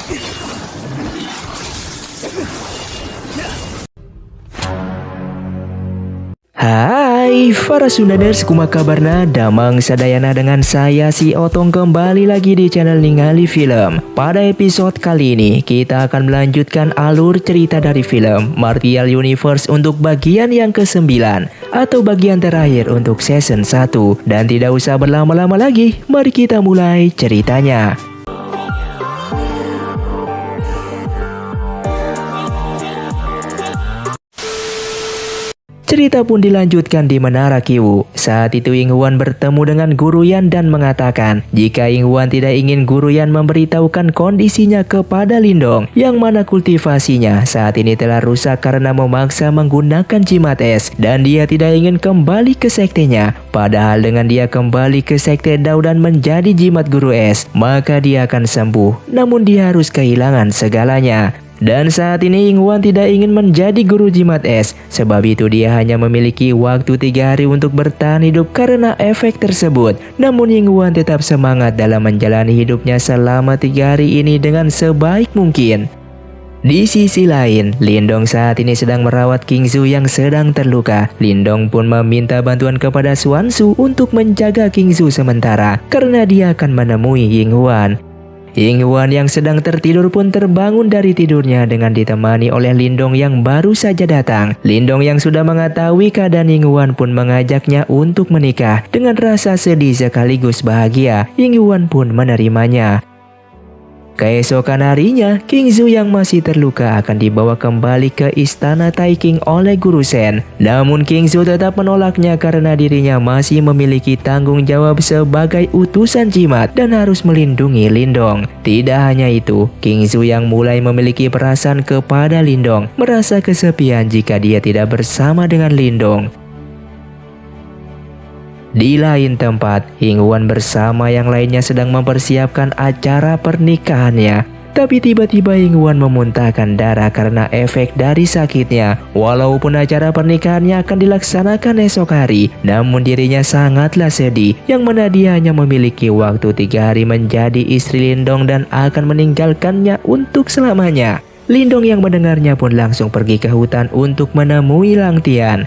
Hai para Sundaners, kumaha kabarna? Damang sadayana dengan saya si Otong kembali lagi di channel Ningali Film. Pada episode kali ini kita akan melanjutkan alur cerita dari film Martial Universe untuk bagian yang ke-9 atau bagian terakhir untuk season 1. Dan tidak usah berlama-lama lagi, mari kita mulai ceritanya. Cerita pun dilanjutkan di Menara Qiwu. Saat itu Ying Huan bertemu dengan Guru Yan dan mengatakan jika Ying Huan tidak ingin Guru Yan memberitahukan kondisinya kepada Lindong, yang mana kultivasinya saat ini telah rusak karena memaksa menggunakan jimat es, dan dia tidak ingin kembali ke sektenya. Padahal dengan dia kembali ke sekte Dao dan menjadi jimat guru es, maka dia akan sembuh. Namun dia harus kehilangan segalanya. Dan saat ini Ying Huan tidak ingin menjadi guru jimat es. Sebab itu dia hanya memiliki waktu 3 hari untuk bertahan hidup karena efek tersebut. Namun Ying Huan tetap semangat dalam menjalani hidupnya selama 3 hari ini dengan sebaik mungkin. Di sisi lain, Lindong saat ini sedang merawat Qingzu yang sedang terluka. Lindong pun meminta bantuan kepada Xuanzu untuk menjaga Qingzu sementara karena dia akan menemui Ying Huan. Ying Huan yang sedang tertidur pun terbangun dari tidurnya dengan ditemani oleh Lindong yang baru saja datang. Lindong yang sudah mengetahui keadaan Ying Huan pun mengajaknya untuk menikah. Dengan rasa sedih sekaligus bahagia, Ying Huan pun menerimanya. Keesokan harinya, Qingzu yang masih terluka akan dibawa kembali ke istana Taiking oleh Guru Shen. Namun Qingzu tetap menolaknya karena dirinya masih memiliki tanggung jawab sebagai utusan jimat dan harus melindungi Lindong. Tidak hanya itu, Qingzu yang mulai memiliki perasaan kepada Lindong merasa kesepian jika dia tidak bersama dengan Lindong. Di lain tempat, Ying Huan bersama yang lainnya sedang mempersiapkan acara pernikahannya. Tapi tiba-tiba Ying Huan memuntahkan darah karena efek dari sakitnya. Walaupun acara pernikahannya akan dilaksanakan esok hari, namun dirinya sangatlah sedih, yang mana dia hanya memiliki waktu 3 hari menjadi istri Lindong dan akan meninggalkannya untuk selamanya. Lindong yang mendengarnya pun langsung pergi ke hutan untuk menemui Lang Tian.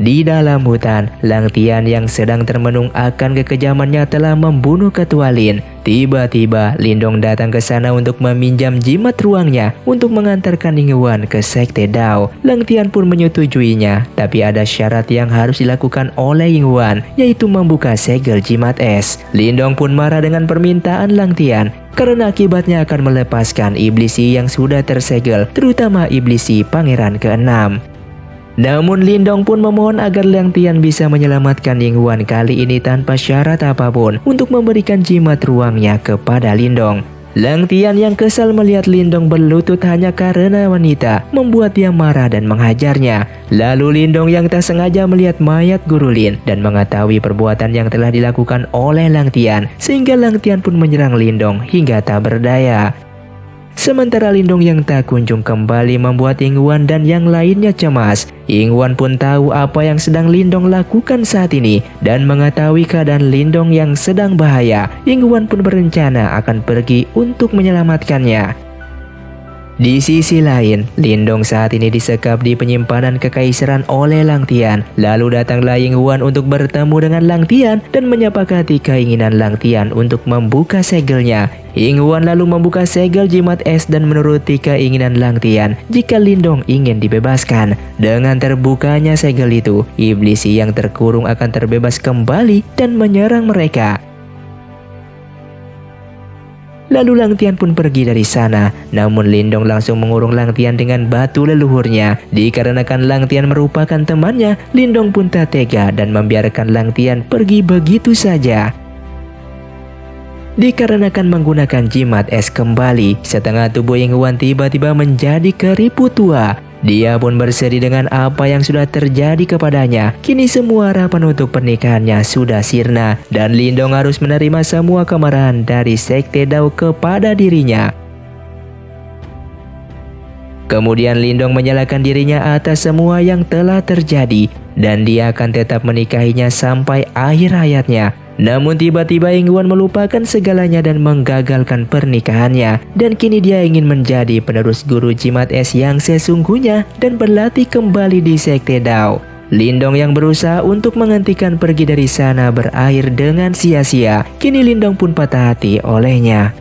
Di dalam hutan, Lang Tian yang sedang termenung akan kekejamannya telah membunuh Ketua Lin. Tiba-tiba Lindong datang ke sana untuk meminjam jimat ruangnya untuk mengantarkan Ying Huan ke sekte Dao. Lang Tian pun menyetujuinya, tapi ada syarat yang harus dilakukan oleh Ying Huan, yaitu membuka segel jimat es. Lindong pun marah dengan permintaan Lang Tian karena akibatnya akan melepaskan iblisi yang sudah tersegel, terutama iblisi Pangeran ke-6. Namun Lindong pun memohon agar Lang Tian bisa menyelamatkan Ying Huan kali ini tanpa syarat apapun untuk memberikan jimat ruangnya kepada Lindong. Lang Tian yang kesal melihat Lindong berlutut hanya karena wanita membuat dia marah dan menghajarnya. Lalu Lindong yang tak sengaja melihat mayat Guru Lin dan mengetahui perbuatan yang telah dilakukan oleh Lang Tian, sehingga Lang Tian pun menyerang Lindong hingga tak berdaya. Sementara Lindong yang tak kunjung kembali membuat Ying Huan dan yang lainnya cemas. Ying Huan pun tahu apa yang sedang Lindong lakukan saat ini dan mengetahui keadaan Lindong yang sedang bahaya. Ying Huan pun berencana akan pergi untuk menyelamatkannya. Di sisi lain, Lindong saat ini disekap di penyimpanan kekaisaran oleh Lang Tian. Lalu datanglah Ying Huan untuk bertemu dengan Lang Tian dan menyepakati keinginan Lang Tian untuk membuka segelnya. Ying Huan lalu membuka segel jimat es dan menuruti keinginan Lang Tian jika Lindong ingin dibebaskan. Dengan terbukanya segel itu, iblisi yang terkurung akan terbebas kembali dan menyerang mereka. Lalu Lang Tian pun pergi dari sana. Namun Lindong langsung mengurung Lang Tian dengan batu leluhurnya. Dikarenakan Lang Tian merupakan temannya, Lindong pun tak tega dan membiarkan Lang Tian pergi begitu saja. Dikarenakan menggunakan jimat es kembali, setengah tubuh Ying Huan tiba-tiba menjadi keriput tua. Dia pun bersedih dengan apa yang sudah terjadi kepadanya. Kini semua harapan untuk pernikahannya sudah sirna dan Lindong harus menerima semua kemarahan dari sekte Dao kepada dirinya. Kemudian Lindong menyalahkan dirinya atas semua yang telah terjadi dan dia akan tetap menikahinya sampai akhir hayatnya. Namun tiba-tiba Yinghuan melupakan segalanya dan menggagalkan pernikahannya. Dan kini dia ingin menjadi penerus guru jimat es yang sesungguhnya dan berlatih kembali di Sekte Dao. Lindong yang berusaha untuk menghentikan pergi dari sana berakhir dengan sia-sia. Kini Lindong pun patah hati olehnya.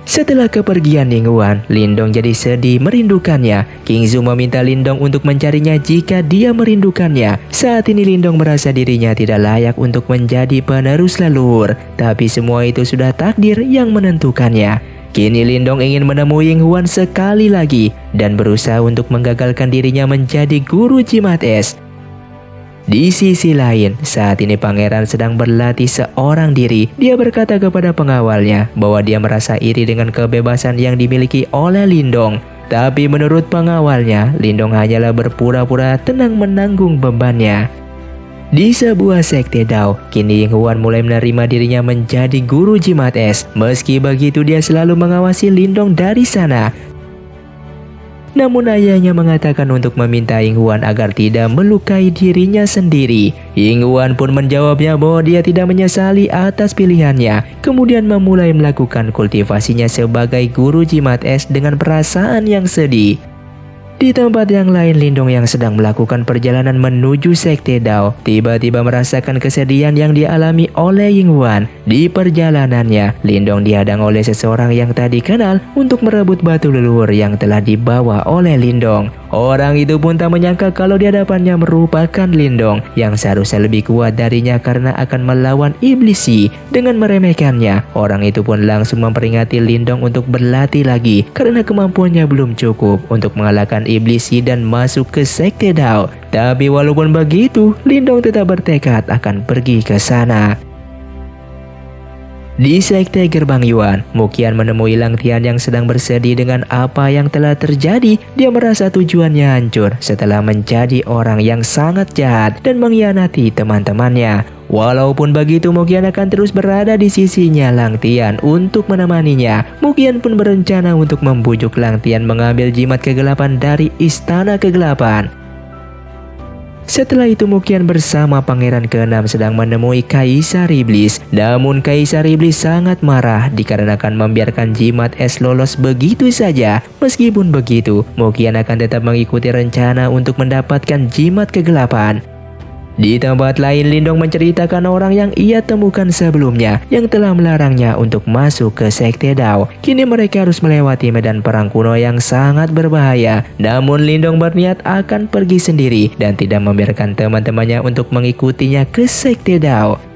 Setelah kepergian Yinghuan, Lindong jadi sedih merindukannya. Qingzu meminta Lindong untuk mencarinya jika dia merindukannya. Saat ini Lindong merasa dirinya tidak layak untuk menjadi penerus leluhur. Tapi semua itu sudah takdir yang menentukannya. Kini Lindong ingin menemui Yinghuan sekali lagi dan berusaha untuk menggagalkan dirinya menjadi guru jimat es. Di sisi lain, saat ini pangeran sedang berlatih seorang diri. Dia berkata kepada pengawalnya bahwa dia merasa iri dengan kebebasan yang dimiliki oleh Lindong. Tapi menurut pengawalnya, Lindong hanyalah berpura-pura tenang menanggung bebannya. Di sebuah sekte Dao, kini Yinghuan mulai menerima dirinya menjadi guru jimat es. Meski begitu, dia selalu mengawasi Lindong dari sana. Namun ayahnya mengatakan untuk meminta Yinghuan agar tidak melukai dirinya sendiri. Yinghuan pun menjawabnya bahwa dia tidak menyesali atas pilihannya. Kemudian memulai melakukan kultivasinya sebagai guru jimat es dengan perasaan yang sedih. Di tempat yang lain, Lindong yang sedang melakukan perjalanan menuju Sekte Dao tiba-tiba merasakan kesedihan yang dialami oleh Yinghuan. Di perjalanannya, Lindong dihadang oleh seseorang yang tak dikenal untuk merebut batu leluhur yang telah dibawa oleh Lindong. Orang itu pun tak menyangka kalau di hadapannya merupakan Lindong yang seharusnya lebih kuat darinya karena akan melawan Iblis Yi. Dengan meremehkannya, orang itu pun langsung memperingati Lindong untuk berlatih lagi karena kemampuannya belum cukup untuk mengalahkan Iblis Yi dan masuk ke Sekte Dao. Tapi walaupun begitu, Lindong tetap bertekad akan pergi ke sana. Di Sekte Gerbang Yuan, Muqian menemui Lang Tian yang sedang bersedih dengan apa yang telah terjadi. Dia merasa tujuannya hancur setelah menjadi orang yang sangat jahat dan mengkhianati teman-temannya. Walaupun begitu, Muqian akan terus berada di sisinya Lang Tian untuk menemaninya. Muqian pun berencana untuk membujuk Lang Tian mengambil jimat kegelapan dari Istana Kegelapan. Setelah itu Muqian bersama Pangeran ke-6 sedang menemui Kaisar Iblis. Namun Kaisar Iblis sangat marah dikarenakan membiarkan jimat es lolos begitu saja. Meskipun begitu, Muqian akan tetap mengikuti rencana untuk mendapatkan jimat kegelapan. Di tempat lain, Lindong menceritakan orang yang ia temukan sebelumnya yang telah melarangnya untuk masuk ke Sekte Dao. Kini mereka harus melewati medan perang kuno yang sangat berbahaya. Namun Lindong berniat akan pergi sendiri dan tidak membiarkan teman-temannya untuk mengikutinya ke Sekte Dao.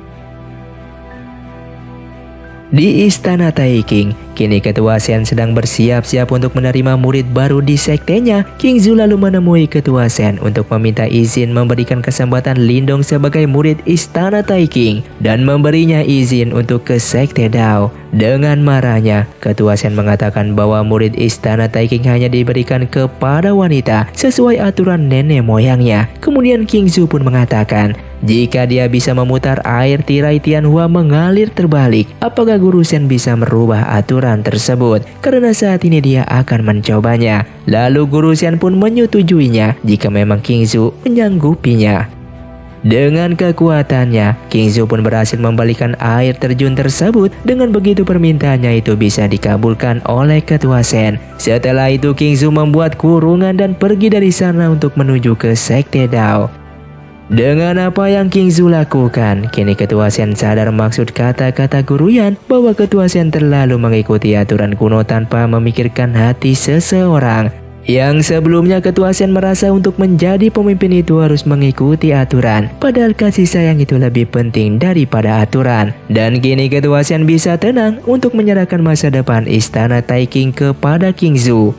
Di Istana Taiking, kini Ketua Shen sedang bersiap-siap untuk menerima murid baru di sektenya. Qingzu lalu menemui Ketua Shen untuk meminta izin memberikan kesempatan Lindong sebagai murid Istana Taiking dan memberinya izin untuk ke Sekte Dao. Dengan marahnya, Ketua Shen mengatakan bahwa murid Istana Taiking hanya diberikan kepada wanita sesuai aturan nenek moyangnya. Kemudian Qingzu pun mengatakan, jika dia bisa memutar air tirai Tianhua mengalir terbalik, apakah Guru Shen bisa merubah aturan tersebut? Karena saat ini dia akan mencobanya. Lalu Guru Shen pun menyetujuinya jika memang Qingzu menyanggupinya. Dengan kekuatannya, Qingzu pun berhasil membalikan air terjun tersebut. Dengan begitu permintaannya itu bisa dikabulkan oleh Ketua Shen. Setelah itu Qingzu membuat kurungan dan pergi dari sana untuk menuju ke Sekte Dao. Dengan apa yang Qingzu lakukan, kini Ketua Shen sadar maksud kata-kata Guru Yan bahwa Ketua Shen terlalu mengikuti aturan kuno tanpa memikirkan hati seseorang. Yang sebelumnya Ketua Shen merasa untuk menjadi pemimpin itu harus mengikuti aturan, padahal kasih sayang itu lebih penting daripada aturan. Dan kini Ketua Shen bisa tenang untuk menyerahkan masa depan Istana Taiking kepada Qingzu.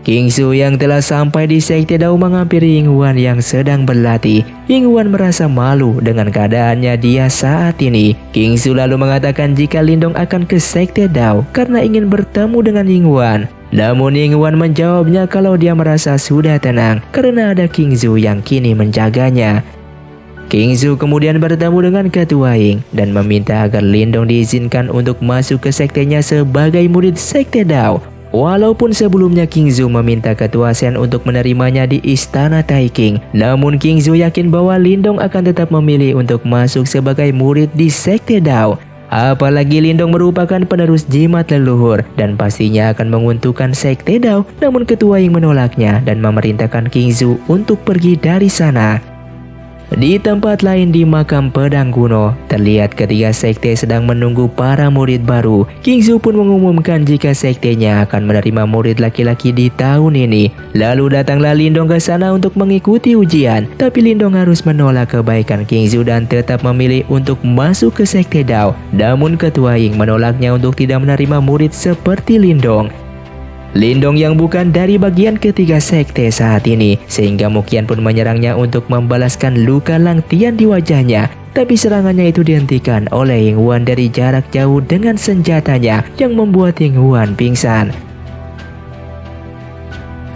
Qingzu yang telah sampai di Sekte Dao menghampiri Yinghuan yang sedang berlatih. Yinghuan merasa malu dengan keadaannya dia saat ini. Qingzu lalu mengatakan jika Lindong akan ke Sekte Dao karena ingin bertemu dengan Yinghuan. Namun Yinghuan menjawabnya kalau dia merasa sudah tenang karena ada Qingzu yang kini menjaganya. Qingzu kemudian bertemu dengan Ketua Ying dan meminta agar Lindong diizinkan untuk masuk ke sektenya sebagai murid Sekte Dao. Walaupun sebelumnya King Zhou meminta Ketua Shen untuk menerimanya di Istana Taikang, namun King Zhou yakin bahwa Lindong akan tetap memilih untuk masuk sebagai murid di Sekte Dao. Apalagi Lindong merupakan penerus jimat leluhur dan pastinya akan menguntungkan Sekte Dao, namun Ketua Ying menolaknya dan memerintahkan King Zhou untuk pergi dari sana. Di tempat lain di makam pedang kuno, terlihat ketika sekte sedang menunggu para murid baru. King Zhou pun mengumumkan jika sektenya akan menerima murid laki-laki di tahun ini. Lalu datanglah Lindong ke sana untuk mengikuti ujian, tapi Lindong harus menolak kebaikan King Zhou dan tetap memilih untuk masuk ke Sekte Dao. Namun Ketua Ying menolaknya untuk tidak menerima murid seperti Lindong. Lindong yang bukan dari bagian ketiga sekte saat ini, sehingga Muqian pun menyerangnya untuk membalaskan luka Lang Tian di wajahnya. Tapi serangannya itu dihentikan oleh Ying Huan dari jarak jauh dengan senjatanya yang membuat Ying Huan pingsan.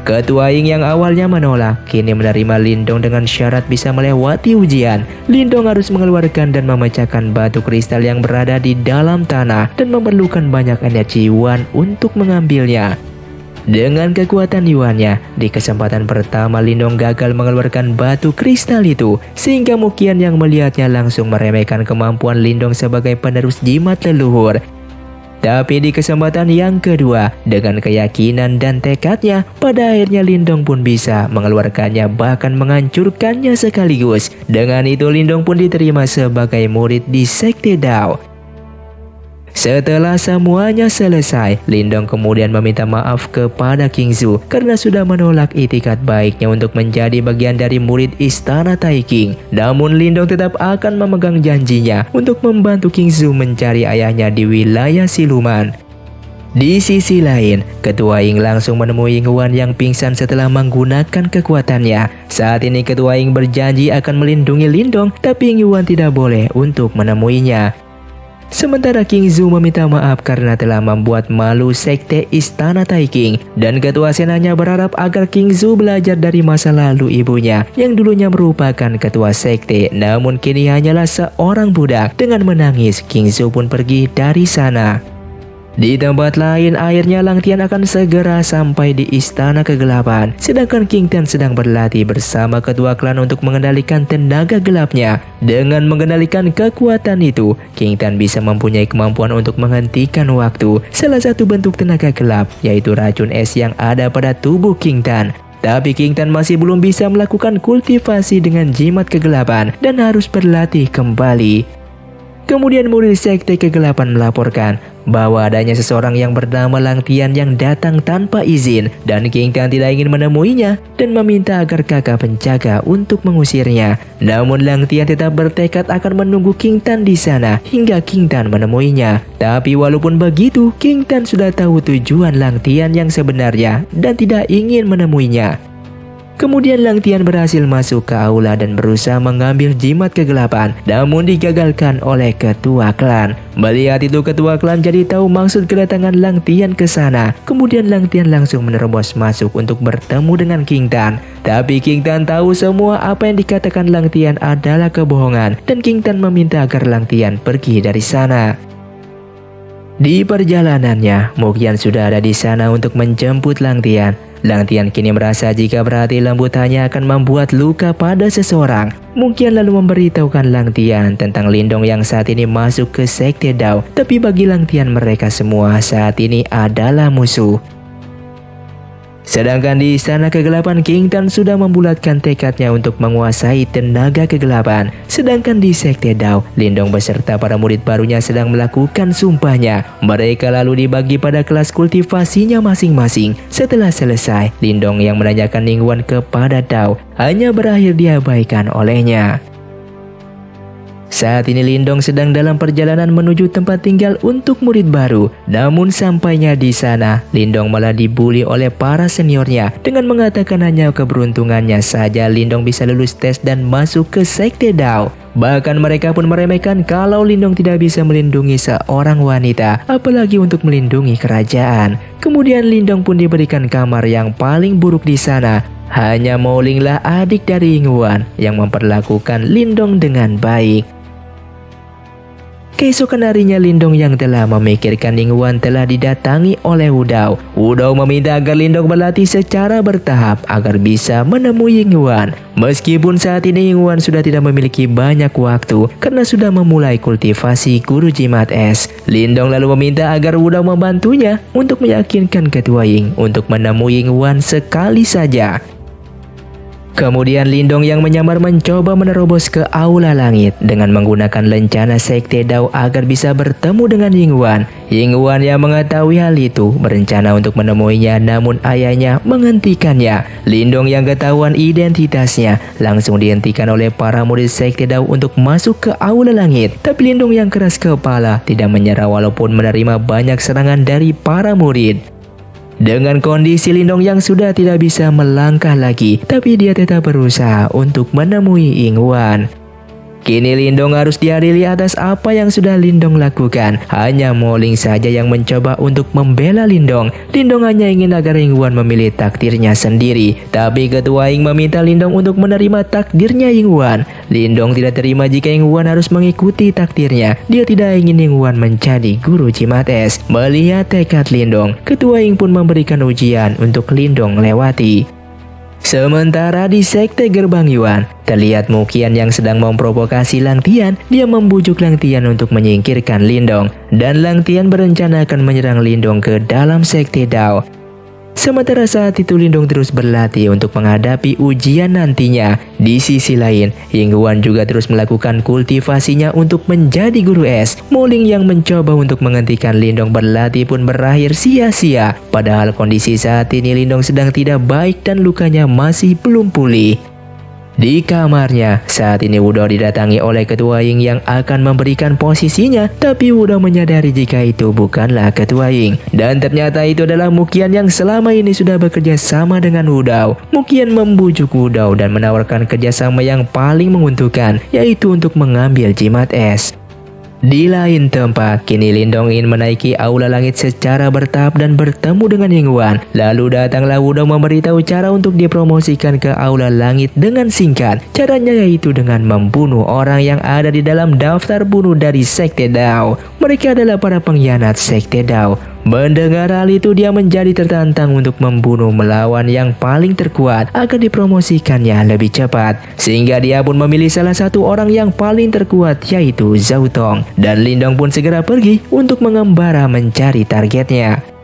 Ketua Ying yang awalnya menolak, kini menerima Lindong dengan syarat bisa melewati ujian. Lindong harus mengeluarkan dan memecahkan batu kristal yang berada di dalam tanah dan memerlukan banyak energi Yuan untuk mengambilnya. Dengan kekuatan Yuannya, di kesempatan pertama Lindong gagal mengeluarkan batu kristal itu, sehingga Muqian yang melihatnya langsung meremehkan kemampuan Lindong sebagai penerus jimat leluhur. Tapi di kesempatan yang kedua, dengan keyakinan dan tekadnya, pada akhirnya Lindong pun bisa mengeluarkannya, bahkan menghancurkannya sekaligus. Dengan itu Lindong pun diterima sebagai murid di Sekte Dao. Setelah semuanya selesai, Lindong kemudian meminta maaf kepada King Zhou karena sudah menolak itikat baiknya untuk menjadi bagian dari murid Istana Taikang. Namun Lindong tetap akan memegang janjinya untuk membantu King Zhou mencari ayahnya di wilayah siluman. Di sisi lain, Ketua Ying langsung menemui Ying Huan yang pingsan setelah menggunakan kekuatannya. Saat ini Ketua Ying berjanji akan melindungi Lindong, tapi Ying Huan tidak boleh untuk menemuinya. Sementara King Zhou meminta maaf karena telah membuat malu sekte Istana Taikang, dan Ketua Shen hanya berharap agar King Zhou belajar dari masa lalu ibunya yang dulunya merupakan ketua sekte, namun kini hanyalah seorang budak. Dengan menangis, King Zhou pun pergi dari sana. Di tempat lain, akhirnya Lang Tian akan segera sampai di Istana Kegelapan, sedangkan King Tan sedang berlatih bersama ketua klan untuk mengendalikan tenaga gelapnya. Dengan mengendalikan kekuatan itu, King Tan bisa mempunyai kemampuan untuk menghentikan waktu. Salah satu bentuk tenaga gelap yaitu racun es yang ada pada tubuh King Tan. Tapi King Tan masih belum bisa melakukan kultivasi dengan jimat kegelapan dan harus berlatih kembali. Kemudian murid sekte kegelapan melaporkan bahwa adanya seseorang yang bernama Lang Tian yang datang tanpa izin, dan King Tan tidak ingin menemuinya dan meminta agar kakak penjaga untuk mengusirnya. Namun Lang Tian tetap bertekad akan menunggu King Tan di sana hingga King Tan menemuinya. Tapi walaupun begitu, King Tan sudah tahu tujuan Lang Tian yang sebenarnya dan tidak ingin menemuinya. Kemudian Lang Tian berhasil masuk ke aula dan berusaha mengambil jimat kegelapan, namun digagalkan oleh ketua klan. Melihat itu ketua klan jadi tahu maksud kedatangan Lang Tian ke sana. Kemudian Lang Tian langsung menerobos masuk untuk bertemu dengan King Tan. Tapi King Tan tahu semua apa yang dikatakan Lang Tian adalah kebohongan, dan King Tan meminta agar Lang Tian pergi dari sana. Di perjalanannya, Muqian sudah ada di sana untuk menjemput Lang Tian. Lang Tian kini merasa jika berhati lembut hanya akan membuat luka pada seseorang. Muqian lalu memberitahukan Lang Tian tentang Lindong yang saat ini masuk ke Sekte Dao. Tapi bagi Lang Tian mereka semua saat ini adalah musuh. Sedangkan di Istana Kegelapan, King Tan sudah membulatkan tekadnya untuk menguasai tenaga kegelapan. Sedangkan di Sekte Dao, Lindong beserta para murid barunya sedang melakukan sumpahnya. Mereka lalu dibagi pada kelas kultivasinya masing-masing. Setelah selesai, Lindong yang menanyakan Ying Huan kepada Dao hanya berakhir diabaikan olehnya. Saat ini Lindong sedang dalam perjalanan menuju tempat tinggal untuk murid baru. Namun sampainya di sana, Lindong malah dibully oleh para seniornya dengan mengatakan hanya keberuntungannya saja Lindong bisa lulus tes dan masuk ke Sekte Dao. Bahkan mereka pun meremehkan kalau Lindong tidak bisa melindungi seorang wanita, apalagi untuk melindungi kerajaan. Kemudian Lindong pun diberikan kamar yang paling buruk di sana. Hanya Maulinglah adik dari Ying Huan yang memperlakukan Lindong dengan baik. Keesokan harinya Lindong yang telah memikirkan Yinghuan telah didatangi oleh Wudao. Wudao meminta agar Lindong berlatih secara bertahap agar bisa menemui Yinghuan. Meskipun saat ini Yinghuan sudah tidak memiliki banyak waktu karena sudah memulai kultivasi guru jimat es. Lindong lalu meminta agar Wudao membantunya untuk meyakinkan Ketua Ying untuk menemui Yinghuan sekali saja. Kemudian Lindong yang menyamar mencoba menerobos ke Aula Langit dengan menggunakan lencana Sekte Dao agar bisa bertemu dengan Yinghuan. Yinghuan yang mengetahui hal itu berencana untuk menemuinya, namun ayahnya menghentikannya. Lindong yang ketahuan identitasnya langsung dihentikan oleh para murid Sekte Dao untuk masuk ke Aula Langit. Tapi Lindong yang keras kepala tidak menyerah walaupun menerima banyak serangan dari para murid. Dengan kondisi Lindong yang sudah tidak bisa melangkah lagi, tapi dia tetap berusaha untuk menemui Yinghuan. Kini Lindong harus diadili atas apa yang sudah Lindong lakukan. Hanya Moling saja yang mencoba untuk membela Lindong. Lindong hanya ingin agar Yinghuan memilih takdirnya sendiri. Tapi Ketua Ying meminta Lindong untuk menerima takdirnya Yinghuan. Lindong tidak terima jika Yinghuan harus mengikuti takdirnya. Dia tidak ingin Yinghuan menjadi guru jimat es. Melihat tekad Lindong, Ketua Ying pun memberikan ujian untuk Lindong lewati. Sementara di Sekte Gerbang Yuan, terlihat Muqian yang sedang memprovokasi Lang Tian. Dia membujuk Lang Tian untuk menyingkirkan Lindong, dan Lang Tian berencana akan menyerang Lindong ke dalam Sekte Dao. Sementara saat itu Lindong terus berlatih untuk menghadapi ujian nantinya. Di sisi lain, Yinghuan juga terus melakukan kultivasinya untuk menjadi guru es. Moling yang mencoba untuk menghentikan Lindong berlatih pun berakhir sia-sia. Padahal kondisi saat ini Lindong sedang tidak baik dan lukanya masih belum pulih. Di kamarnya, saat ini Wudao didatangi oleh Ketua Ying yang akan memberikan posisinya. Tapi Wudao menyadari jika itu bukanlah Ketua Ying. Dan ternyata itu adalah Muqian yang selama ini sudah bekerja sama dengan Wudao. Muqian membujuk Wudao dan menawarkan kerjasama yang paling menguntungkan, yaitu untuk mengambil jimat es. Di lain tempat, kini Lindong ingin menaiki Aula Langit secara bertahap dan bertemu dengan Yinghuan. Lalu datanglah Wudao memberitahu cara untuk dipromosikan ke Aula Langit dengan singkat. Caranya yaitu dengan membunuh orang yang ada di dalam daftar bunuh dari Sekte Dao. Mereka adalah para pengkhianat Sekte Dao. Mendengar hal itu, dia menjadi tertantang untuk membunuh melawan yang paling terkuat agar dipromosikannya lebih cepat. Sehingga dia pun memilih salah satu orang yang paling terkuat, yaitu Zhao Tong. Dan Lindong pun segera pergi untuk mengembara mencari targetnya.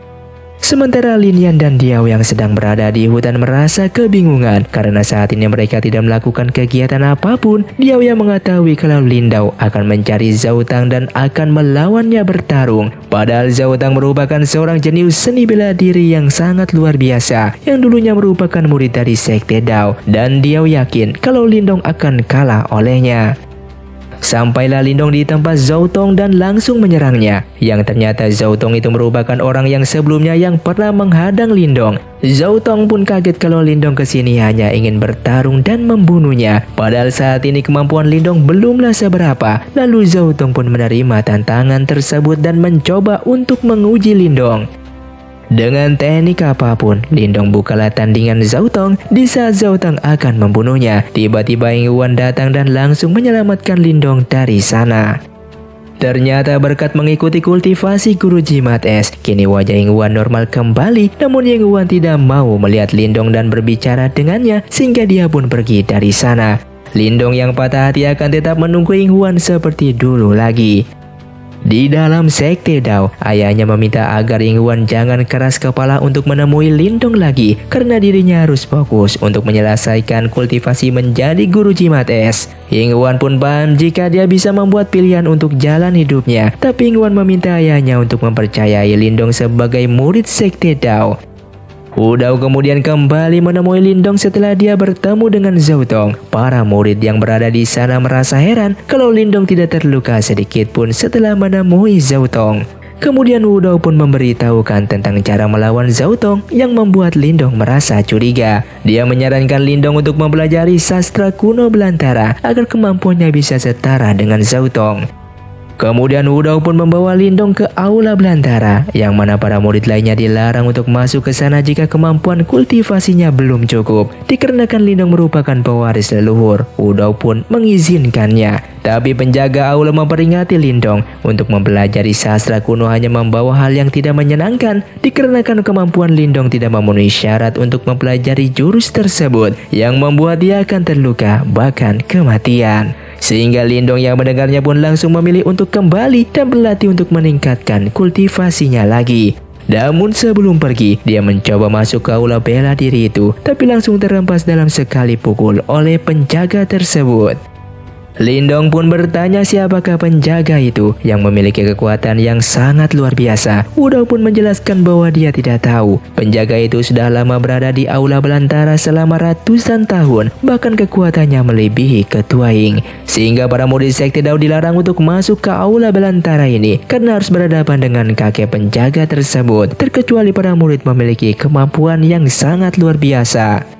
Sementara Lin Yan dan Diao yang sedang berada di hutan merasa kebingungan karena saat ini mereka tidak melakukan kegiatan apapun. Diao yang mengetahui kalau Lindao akan mencari Zhao Tang dan akan melawannya bertarung. Padahal Zhao Tang merupakan seorang jenius seni bela diri yang sangat luar biasa yang dulunya merupakan murid dari Sekte Dao, dan Diao yakin kalau Lindong akan kalah olehnya. Sampailah Lindong di tempat Zhao Tong dan langsung menyerangnya. Yang ternyata Zhao Tong itu merupakan orang yang sebelumnya yang pernah menghadang Lindong. Zhao Tong pun kaget kalau Lindong kesini hanya ingin bertarung dan membunuhnya. Padahal saat ini kemampuan Lindong belumlah seberapa. Lalu Zhao Tong pun menerima tantangan tersebut dan mencoba untuk menguji Lindong. Dengan teknik apapun, Lindong bukalah tandingan Zhao Tong. Di saat Zhao Tong akan membunuhnya, tiba-tiba Yinghuan datang dan langsung menyelamatkan Lindong dari sana. Ternyata berkat mengikuti kultivasi guru jimat es, kini wajah Yinghuan normal kembali. Namun Yinghuan tidak mau melihat Lindong dan berbicara dengannya, sehingga dia pun pergi dari sana. Lindong yang patah hati akan tetap menunggu Yinghuan seperti dulu lagi. Di dalam Sekte Dao, ayahnya meminta agar Yinghuan jangan keras kepala untuk menemui Lindong lagi karena dirinya harus fokus untuk menyelesaikan kultivasi menjadi guru jimat es. Yinghuan pun paham jika dia bisa membuat pilihan untuk jalan hidupnya, tapi Yinghuan meminta ayahnya untuk mempercayai Lindong sebagai murid Sekte Dao. Wudao kemudian kembali menemui Lindong setelah dia bertemu dengan Zhao Tong. Para murid yang berada di sana merasa heran kalau Lindong tidak terluka sedikit pun setelah menemui Zhao Tong. Kemudian Wudao pun memberitahukan tentang cara melawan Zhao Tong yang membuat Lindong merasa curiga. Dia menyarankan Lindong untuk mempelajari sastra kuno belantara agar kemampuannya bisa setara dengan Zhao Tong. Kemudian Wudao pun membawa Lindong ke aula belantara, yang mana para murid lainnya dilarang untuk masuk ke sana jika kemampuan kultivasinya belum cukup. Dikarenakan Lindong merupakan pewaris leluhur, Wudao pun mengizinkannya. Tapi penjaga aula memperingati Lindong untuk mempelajari sastra kuno hanya membawa hal yang tidak menyenangkan, dikarenakan kemampuan Lindong tidak memenuhi syarat untuk mempelajari jurus tersebut, yang membuat dia akan terluka, bahkan kematian. Sehingga Lindong yang mendengarnya pun langsung memilih untuk kembali dan berlatih untuk meningkatkan kultivasinya lagi. Namun sebelum pergi, dia mencoba masuk ke aula bela diri itu, tapi langsung terhempas dalam sekali pukul oleh penjaga tersebut. Lindong pun bertanya siapakah penjaga itu yang memiliki kekuatan yang sangat luar biasa. Wudao pun menjelaskan bahwa dia tidak tahu. Penjaga itu sudah lama berada di aula belantara selama ratusan tahun, bahkan kekuatannya melebihi ketua Ying. Sehingga para murid sekte Dao dilarang untuk masuk ke aula belantara ini karena harus berhadapan dengan kakek penjaga tersebut, terkecuali para murid memiliki kemampuan yang sangat luar biasa.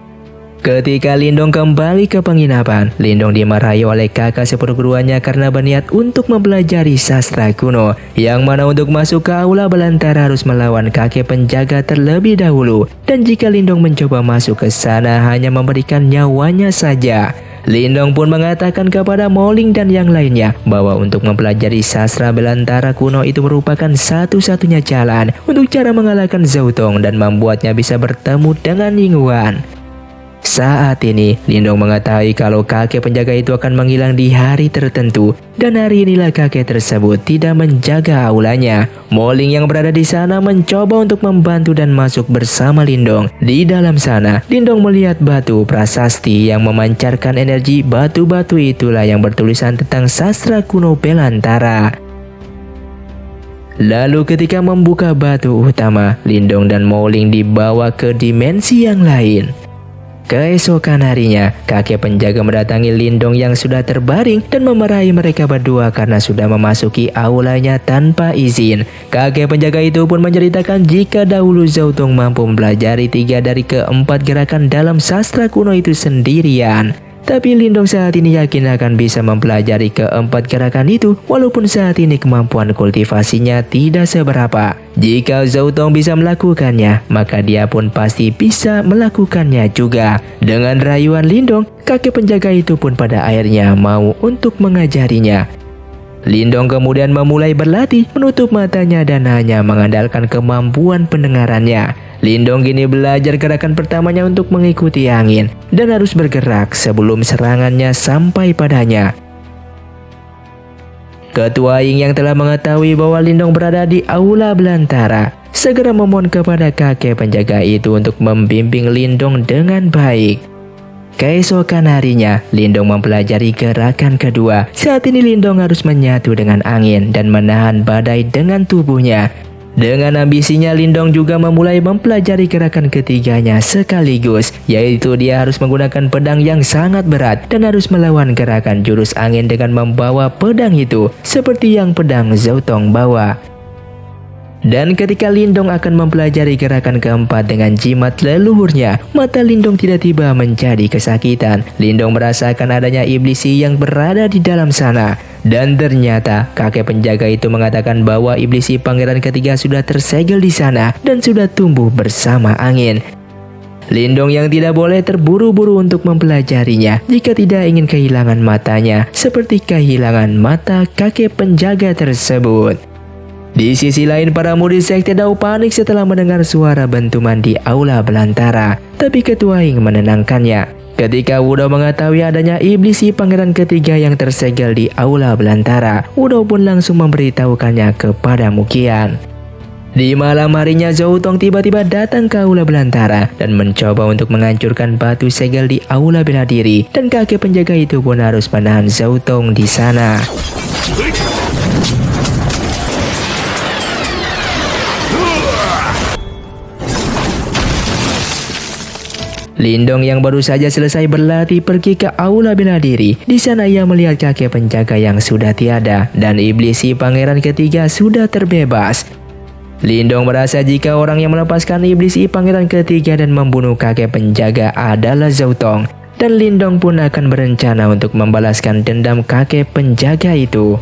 Ketika Lindong kembali ke penginapan, Lindong dimarahi oleh kakak seperguruannya karena berniat untuk mempelajari sastra kuno, yang mana untuk masuk ke aula belantara harus melawan kakek penjaga terlebih dahulu. Dan jika Lindong mencoba masuk ke sana hanya memberikan nyawanya saja. Lindong pun mengatakan kepada Moling dan yang lainnya bahwa untuk mempelajari sastra belantara kuno itu merupakan satu-satunya jalan untuk cara mengalahkan Zhou Tong dan membuatnya bisa bertemu dengan Ying Huan. Saat ini, Lindong mengetahui kalau kakek penjaga itu akan menghilang di hari tertentu, dan hari inilah kakek tersebut tidak menjaga aulanya. Moling yang berada di sana mencoba untuk membantu dan masuk bersama Lindong. Di dalam sana, Lindong melihat batu prasasti yang memancarkan energi. Batu-batu itulah yang bertulisan tentang sastra kuno belantara. Lalu ketika membuka batu utama, Lindong dan Moling dibawa ke dimensi yang lain. Keesokan harinya, kakek penjaga mendatangi Lindong yang sudah terbaring dan memarahi mereka berdua karena sudah memasuki aulanya tanpa izin. Kakek penjaga itu pun menceritakan jika dahulu Zhou Tong mampu mempelajari 3 dari keempat gerakan dalam sastra kuno itu sendirian. Tapi Lindong saat ini yakin akan bisa mempelajari keempat gerakan itu, walaupun saat ini kemampuan kultivasinya tidak seberapa. Jika Zhou Tong bisa melakukannya, maka dia pun pasti bisa melakukannya juga. Dengan rayuan Lindong, kakek penjaga itu pun pada akhirnya mau untuk mengajarinya. Lindong kemudian memulai berlatih, menutup matanya dan hanya mengandalkan kemampuan pendengarannya. Lindong kini belajar gerakan pertamanya untuk mengikuti angin dan harus bergerak sebelum serangannya sampai padanya. Ketua Ying yang telah mengetahui bahwa Lindong berada di aula belantara segera memohon kepada kakek penjaga itu untuk membimbing Lindong dengan baik. Keesokan harinya, Lindong mempelajari gerakan kedua. Saat ini Lindong harus menyatu dengan angin dan menahan badai dengan tubuhnya. Dengan ambisinya, Lindong juga memulai mempelajari gerakan ketiganya sekaligus, yaitu dia harus menggunakan pedang yang sangat berat dan harus melawan gerakan jurus angin dengan membawa pedang itu, seperti yang pedang Zhou Tong bawa. Dan ketika Lindong akan mempelajari gerakan keempat dengan jimat leluhurnya, mata Lindong tiba-tiba menjadi kesakitan. Lindong merasakan adanya iblisi yang berada di dalam sana. Dan ternyata kakek penjaga itu mengatakan bahwa iblisi pangeran ketiga sudah tersegel di sana dan sudah tumbuh bersama angin. Lindong yang tidak boleh terburu-buru untuk mempelajarinya jika tidak ingin kehilangan matanya, seperti kehilangan mata kakek penjaga tersebut. Di sisi lain, para murid sekte Dao panik setelah mendengar suara bentuman di aula belantara. Tapi ketua Ying menenangkannya. Ketika Wudao mengetahui adanya iblisi pangeran ketiga yang tersegel di aula belantara, Wudao pun langsung memberitahukannya kepada Muqian. Di malam harinya, Zhou Tong tiba-tiba datang ke aula belantara dan mencoba untuk menghancurkan batu segel di aula bela diri, dan kakek penjaga itu pun harus menahan Zhou Tong di sana. Lindong yang baru saja selesai berlatih pergi ke aula bela diri. Di sana ia melihat kakek penjaga yang sudah tiada dan iblisi pangeran ketiga sudah terbebas. Lindong merasa jika orang yang melepaskan iblisi pangeran ketiga dan membunuh kakek penjaga adalah Zhou Tong, dan Lindong pun akan berencana untuk membalaskan dendam kakek penjaga itu.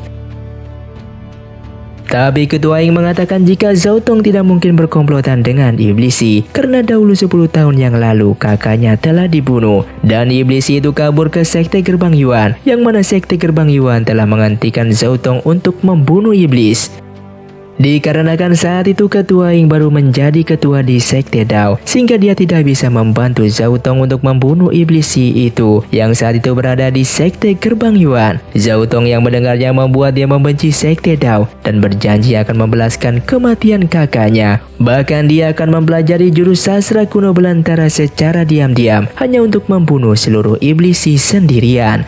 Tapi Ketua Ying mengatakan jika Zhao Tong tidak mungkin berkomplotan dengan Iblis Yi karena dahulu 10 tahun yang lalu kakaknya telah dibunuh dan Iblis Yi itu kabur ke Sekte Gerbang Yuan, yang mana Sekte Gerbang Yuan telah menghentikan Zhao Tong untuk membunuh iblis. Dikarenakan saat itu Ketua Ying baru menjadi ketua di Sekte Dao, sehingga dia tidak bisa membantu Zhao Tong untuk membunuh Iblis Yi itu yang saat itu berada di Sekte Gerbang Yuan. Zhao Tong yang mendengarnya membuat dia membenci Sekte Dao dan berjanji akan membalaskan kematian kakaknya. Bahkan dia akan mempelajari jurus sastra kuno belantara secara diam-diam hanya untuk membunuh seluruh Iblis Yi sendirian.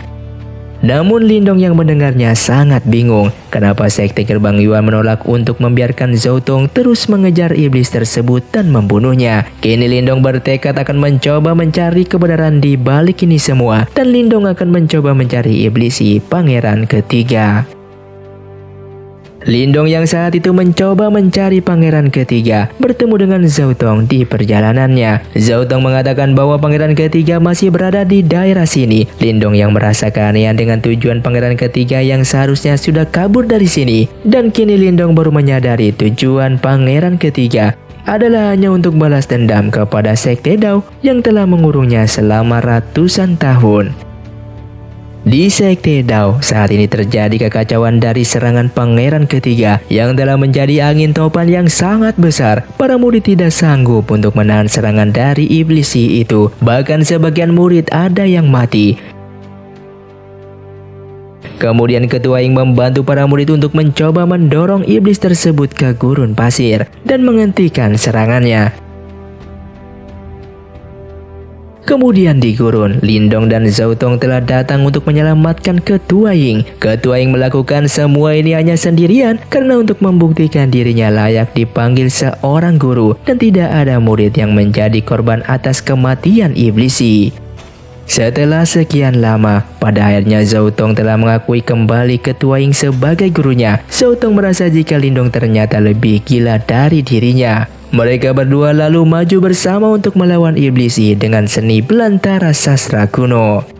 Namun Lindong yang mendengarnya sangat bingung kenapa Sekte Gerbang Yuan menolak untuk membiarkan Zhao Tong terus mengejar iblis tersebut dan membunuhnya. Kini Lindong bertekad akan mencoba mencari kebenaran di balik ini semua, dan Lindong akan mencoba mencari Iblis Yi pangeran ketiga. Lindong yang saat itu mencoba mencari pangeran ketiga bertemu dengan Zhao Tong di perjalanannya. Zhao Tong mengatakan bahwa pangeran ketiga masih berada di daerah sini. Lindong yang merasa keanehan dengan tujuan pangeran ketiga yang seharusnya sudah kabur dari sini. Dan kini Lindong baru menyadari tujuan pangeran ketiga adalah hanya untuk balas dendam kepada Sekte Dao yang telah mengurungnya selama ratusan tahun. Di Sekte Dao, saat ini terjadi kekacauan dari serangan pangeran ketiga yang telah menjadi angin topan yang sangat besar. Para murid tidak sanggup untuk menahan serangan dari Iblis Yi itu. Bahkan sebagian murid ada yang mati. Kemudian Ketua Ying membantu para murid untuk mencoba mendorong iblis tersebut ke gurun pasir dan menghentikan serangannya. Kemudian di gurun, Lindong dan Zhao Tong telah datang untuk menyelamatkan Ketua Ying. Ketua Ying melakukan semua ini hanya sendirian karena untuk membuktikan dirinya layak dipanggil seorang guru dan tidak ada murid yang menjadi korban atas kematian Iblis Yi. Setelah sekian lama, pada akhirnya Zhao Tong telah mengakui kembali Ketua Ying sebagai gurunya. Zhao Tong merasa jika Lindong ternyata lebih gila dari dirinya. Mereka berdua lalu maju bersama untuk melawan Iblis Yi dengan seni belantara sastra kuno.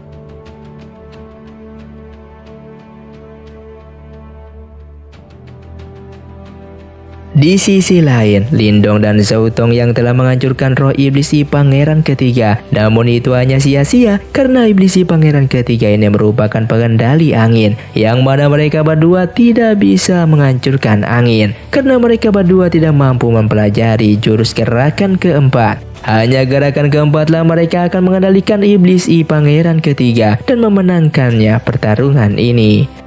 Di sisi lain, Lindong dan Zhao Tong yang telah menghancurkan roh Iblis Yi pangeran ketiga. Namun itu hanya sia-sia karena Iblis Yi pangeran ketiga ini merupakan pengendali angin, yang mana mereka berdua tidak bisa menghancurkan angin karena mereka berdua tidak mampu mempelajari jurus gerakan keempat. Hanya gerakan keempatlah mereka akan mengendalikan Iblis Yi pangeran ketiga dan memenangkannya pertarungan ini.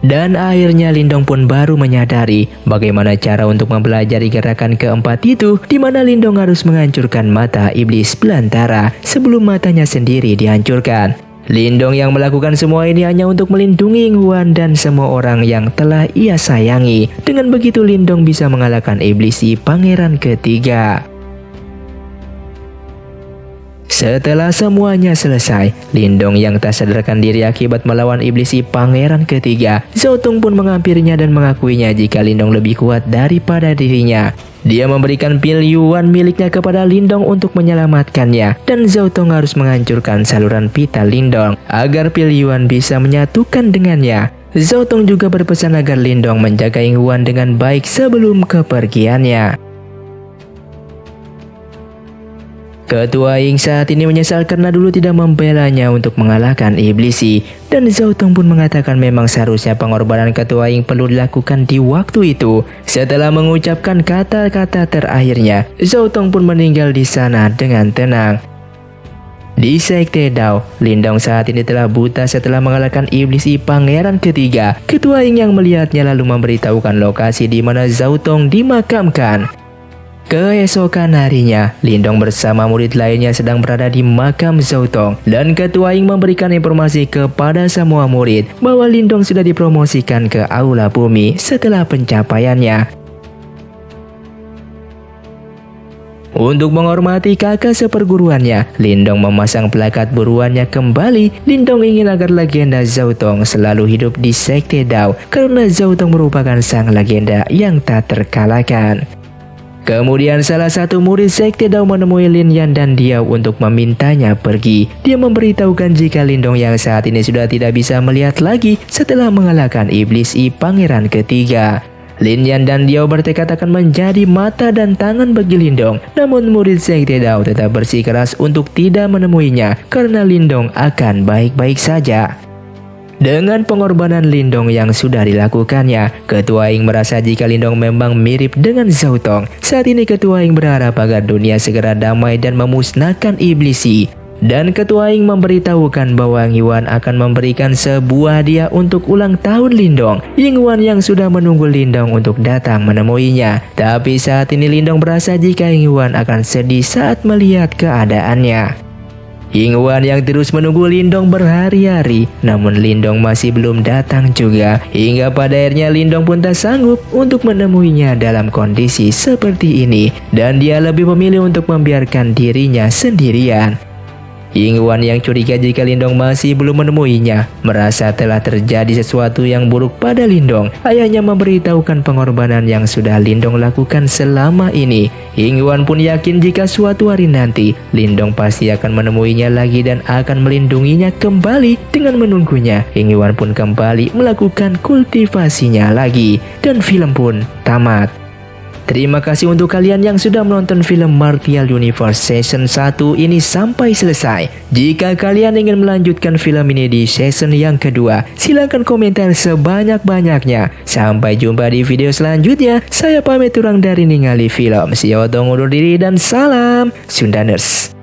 Dan akhirnya Lindong pun baru menyadari bagaimana cara untuk mempelajari gerakan keempat itu, di mana Lindong harus menghancurkan mata iblis belantara sebelum matanya sendiri dihancurkan. Lindong yang melakukan semua ini hanya untuk melindungi Ying Huan dan semua orang yang telah ia sayangi. Dengan begitu Lindong bisa mengalahkan Iblis Yi pangeran ketiga. Setelah semuanya selesai, Lindong yang tak sadarkan diri akibat melawan Iblis Yi pangeran ketiga, Zhao Tong pun menghampirinya dan mengakuinya jika Lindong lebih kuat daripada dirinya. Dia memberikan pil Yuan miliknya kepada Lindong untuk menyelamatkannya, dan Zhao Tong harus menghancurkan saluran pita Lindong agar pil Yuan bisa menyatukan dengannya. Zhao Tong juga berpesan agar Lindong menjaga Ying Huan dengan baik sebelum kepergiannya. Ketua Ying saat ini menyesal karena dulu tidak membelanya untuk mengalahkan Iblis Yi. Dan Zhao Tong pun mengatakan memang seharusnya pengorbanan Ketua Ying perlu dilakukan di waktu itu. Setelah mengucapkan kata-kata terakhirnya, Zhao Tong pun meninggal di sana dengan tenang. Di Sekte Dao, Lindong saat ini telah buta setelah mengalahkan Iblis Yi pangeran ketiga. Ketua Ying yang melihatnya lalu memberitahukan lokasi di mana Zhao Tong dimakamkan. Keesokan harinya, Lindong bersama murid lainnya sedang berada di makam Zhao Tong, dan Ketua Ying memberikan informasi kepada semua murid bahwa Lindong sudah dipromosikan ke Aula Bumi setelah pencapaiannya. Untuk menghormati kakak seperguruannya, Lindong memasang plakat buruannya kembali. Lindong ingin agar legenda Zhao Tong selalu hidup di Sekte Dao karena Zhao Tong merupakan sang legenda yang tak terkalahkan. Kemudian salah satu murid Sekte Dao menemui Lin Yan dan Diao untuk memintanya pergi. Dia memberitahukan jika Lindong yang saat ini sudah tidak bisa melihat lagi setelah mengalahkan Iblis Yi pangeran ketiga. Lin Yan dan Diao bertekad akan menjadi mata dan tangan bagi Lindong. Namun murid Sekte Dao tetap bersikeras untuk tidak menemuinya karena Lindong akan baik-baik saja. Dengan pengorbanan Lindong yang sudah dilakukannya, Ketua Ying merasa jika Lindong memang mirip dengan Zhao Tong. Saat ini Ketua Ying berharap agar dunia segera damai dan memusnahkan iblisi. Dan Ketua Ying memberitahukan bahwa Ying Yuan akan memberikan sebuah hadiah untuk ulang tahun Lindong. Ying Yuan yang sudah menunggu Lindong untuk datang menemuinya. Tapi saat ini Lindong merasa jika Ying Yuan akan sedih saat melihat keadaannya. Ying Yuan yang terus menunggu Lindong berhari-hari, namun Lindong masih belum datang juga. Hingga pada akhirnya Lindong pun tak sanggup untuk menemuinya dalam kondisi seperti ini. Dan dia lebih memilih untuk membiarkan dirinya sendirian. Ying Yuan yang curiga jika Lindong masih belum menemuinya, merasa telah terjadi sesuatu yang buruk pada Lindong. Ayahnya memberitahukan pengorbanan yang sudah Lindong lakukan selama ini. Ying Yuan pun yakin jika suatu hari nanti Lindong pasti akan menemuinya lagi dan akan melindunginya kembali. Dengan menunggunya, Ying Yuan pun kembali melakukan kultivasinya lagi. Dan film pun tamat. Terima kasih untuk kalian yang sudah menonton film Martial Universe Season 1 ini sampai selesai. Jika kalian ingin melanjutkan film ini di season yang kedua, silahkan komentar sebanyak-banyaknya. Sampai jumpa di video selanjutnya. Saya pamit urang dari ningali film. Sia otong undur diri dan salam Sundaners.